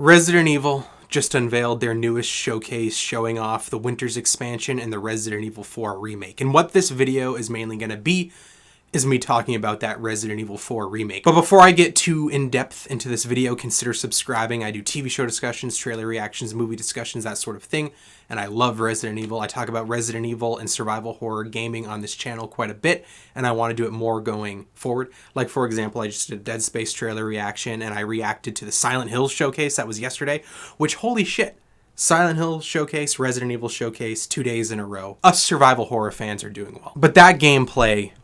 Resident Evil just unveiled their newest showcase showing off the Winter's expansion and the Resident Evil 4 remake. And what this video is mainly going to be is me talking about that Resident Evil 4 remake. But before I get too in-depth into this video, consider subscribing. I do TV show discussions, trailer reactions, movie discussions, that sort of thing. And I love Resident Evil. I talk about Resident Evil and survival horror gaming on this channel quite a bit, and I want to do it more going forward. Like, for example, I just did a Dead Space trailer reaction, and I reacted to the Silent Hill showcase that was yesterday, which, holy shit. Silent Hill showcase, Resident Evil showcase, 2 days in a row. Us survival horror fans are doing well. But that gameplay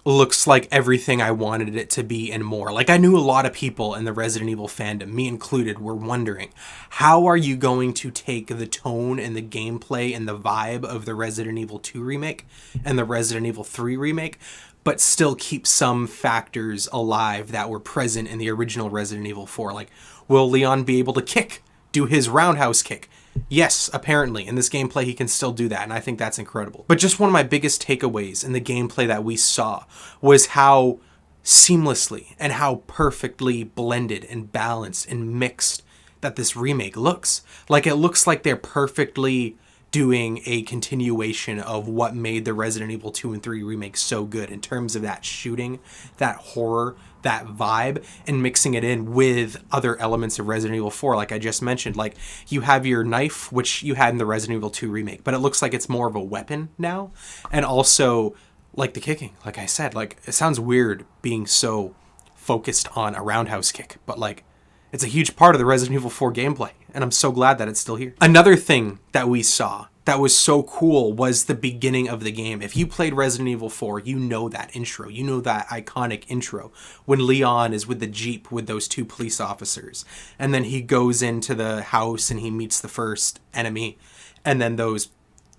looks like everything I wanted it to be and more. Like, I knew a lot of people in the Resident Evil fandom, me included, were wondering, how are you going to take the tone and the gameplay and the vibe of the Resident Evil 2 remake and the Resident Evil 3 remake, but still keep some factors alive that were present in the original Resident Evil 4? Like, will Leon be able to do his roundhouse kick? Yes, apparently, in this gameplay he can still do that, and I think that's incredible. But just one of my biggest takeaways in the gameplay that we saw was how seamlessly and how perfectly blended and balanced and mixed that this remake looks. Like, it looks like they're perfectly doing a continuation of what made the Resident Evil 2 and 3 remake so good in terms of that shooting, that horror, that vibe, and mixing it in with other elements of Resident Evil 4, like I just mentioned. Like, you have your knife, which you had in the Resident Evil 2 remake, but it looks like it's more of a weapon now. And also, like, the kicking, like I said, like, it sounds weird being so focused on a roundhouse kick, but like, it's a huge part of the Resident Evil 4 gameplay, and I'm so glad that it's still here. Another thing that we saw that was so cool was the beginning of the game. If you played Resident Evil 4, you know that intro. You know that iconic intro when Leon is with the Jeep with those two police officers, and then he goes into the house and he meets the first enemy, and then those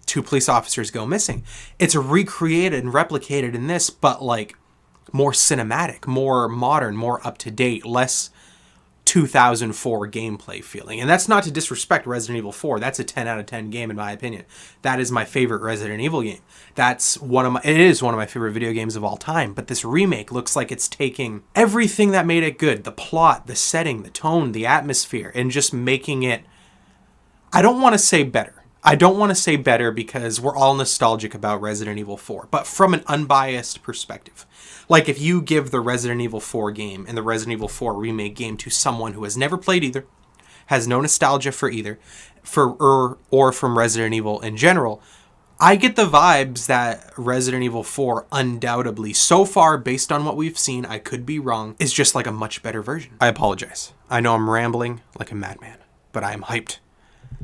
two police officers go missing. It's recreated and replicated in this, but like more cinematic, more modern, more up-to-date, less 2004 gameplay feeling. And that's not to disrespect Resident Evil 4. That's a 10 out of 10 game in my opinion. That is my favorite Resident Evil game. It is one of my favorite video games of all time. But this remake looks like it's taking everything that made it good, the plot, the setting, the tone, the atmosphere, and just making it, I don't want to say better. I don't want to say better because we're all nostalgic about Resident Evil 4, but from an unbiased perspective. Like, if you give the Resident Evil 4 game and the Resident Evil 4 remake game to someone who has never played either, has no nostalgia for either, or from Resident Evil in general, I get the vibes that Resident Evil 4 undoubtably, so far based on what we've seen, I could be wrong, is just like a much better version. I apologize. I know I'm rambling like a madman, but I am hyped.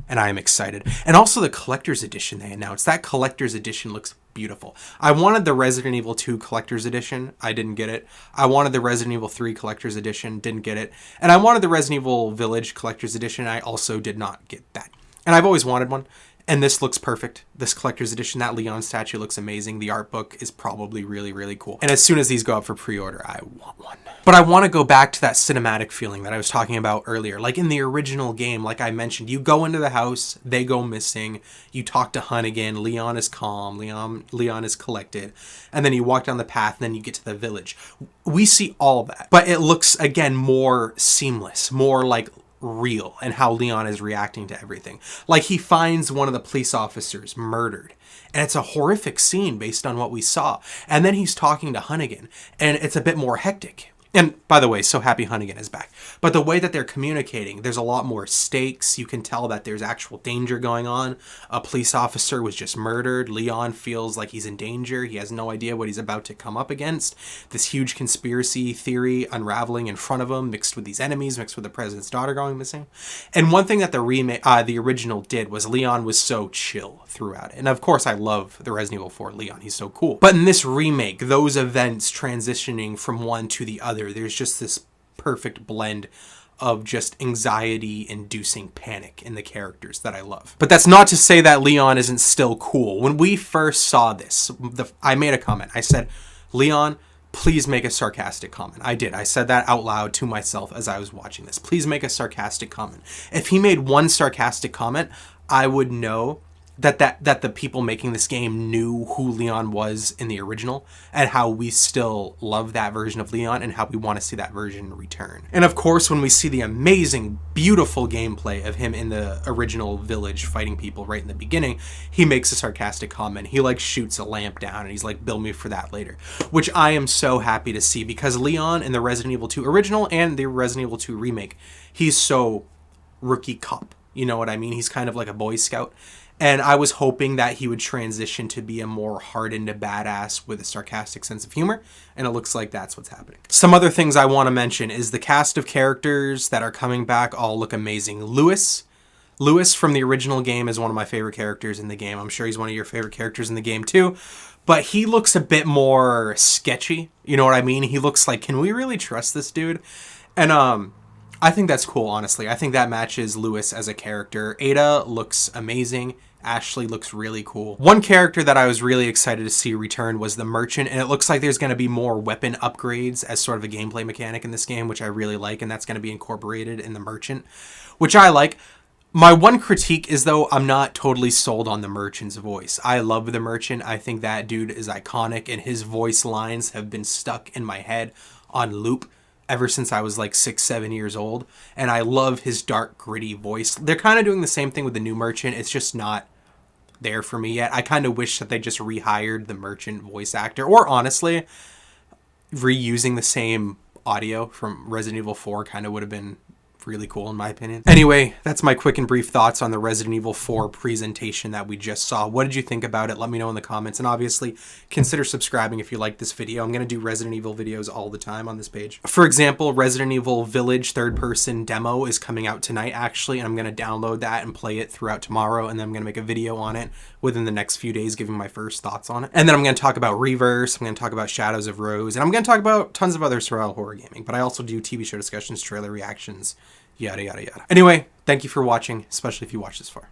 And I am excited. And also the collector's edition they announced. That collector's edition looks beautiful. I wanted the Resident Evil 2 collector's edition. I didn't get it. I wanted the Resident Evil 3 collector's edition. Didn't get it. And I wanted the Resident Evil Village collector's edition. I also did not get that. And I've always wanted one. And this looks perfect. This collector's edition, that Leon statue looks amazing. The art book is probably really, really cool. And as soon as these go up for pre-order, I want one. But I want to go back to that cinematic feeling that I was talking about earlier. Like in the original game, like I mentioned, you go into the house, they go missing, you talk to Hunnigan, Leon is calm, Leon is collected, and then you walk down the path, and then you get to the village. We see all that. But it looks, again, more seamless, more like real, and how Leon is reacting to everything. Like, he finds one of the police officers murdered, and it's a horrific scene based on what we saw. And then he's talking to Hunnigan, and it's a bit more hectic. And by the way, so happy Hunnigan is back. But the way that they're communicating, there's a lot more stakes. You can tell that there's actual danger going on. A police officer was just murdered. Leon feels like he's in danger. He has no idea what he's about to come up against. This huge conspiracy theory unraveling in front of him, mixed with these enemies, mixed with the president's daughter going missing. And one thing that the original did was Leon was so chill throughout it. And of course, I love the Resident Evil 4 Leon. He's so cool. But in this remake, those events transitioning from one to the other, there's just this perfect blend of just anxiety-inducing panic in the characters that I love. But that's not to say that Leon isn't still cool. When we first saw this, I made a comment. I said, Leon, please make a sarcastic comment. I did. I said that out loud to myself as I was watching this. Please make a sarcastic comment. If he made one sarcastic comment, I would know that the people making this game knew who Leon was in the original, and how we still love that version of Leon and how we want to see that version return. And of course, when we see the amazing, beautiful gameplay of him in the original village fighting people right in the beginning, he makes a sarcastic comment. He like shoots a lamp down and he's like, bill me for that later, which I am so happy to see, because Leon in the Resident Evil 2 original and the Resident Evil 2 remake, he's so rookie cop. You know what I mean? He's kind of like a Boy Scout. And I was hoping that he would transition to be a more hardened badass with a sarcastic sense of humor, and it looks like that's what's happening. Some other things I want to mention is the cast of characters that are coming back all look amazing. Lewis from the original game is one of my favorite characters in the game. I'm sure he's one of your favorite characters in the game too, but he looks a bit more sketchy. You know what I mean? He looks like, can we really trust this dude? And I think that's cool, honestly. I think that matches Lewis as a character. Ada looks amazing. Ashley looks really cool. One character that I was really excited to see return was the Merchant, and it looks like there's going to be more weapon upgrades as sort of a gameplay mechanic in this game, which I really like, and that's going to be incorporated in the Merchant, which I like. My one critique is, though, I'm not totally sold on the Merchant's voice. I love the Merchant. I think that dude is iconic, and his voice lines have been stuck in my head on loop ever since I was like 6-7 years old, and I love his dark, gritty voice. They're kind of doing the same thing with the new Merchant. It's just not there for me yet. I kind of wish that they just rehired the Merchant voice actor, or honestly, reusing the same audio from Resident Evil 4 kind of would have been really cool in my opinion. Anyway, that's my quick and brief thoughts on the Resident Evil 4 presentation that we just saw. What did you think about it? Let me know in the comments, and obviously consider subscribing if you like this video. I'm going to do Resident Evil videos all the time on this page. For example, Resident Evil Village third-person demo is coming out tonight actually, and I'm going to download that and play it throughout tomorrow, and then I'm going to make a video on it within the next few days giving my first thoughts on it. And then I'm going to talk about Reverse, I'm going to talk about Shadows of Rose, and I'm going to talk about tons of other survival horror gaming, but I also do TV show discussions, trailer reactions, yada yada yada. Anyway, thank you for watching, especially if you watched this far.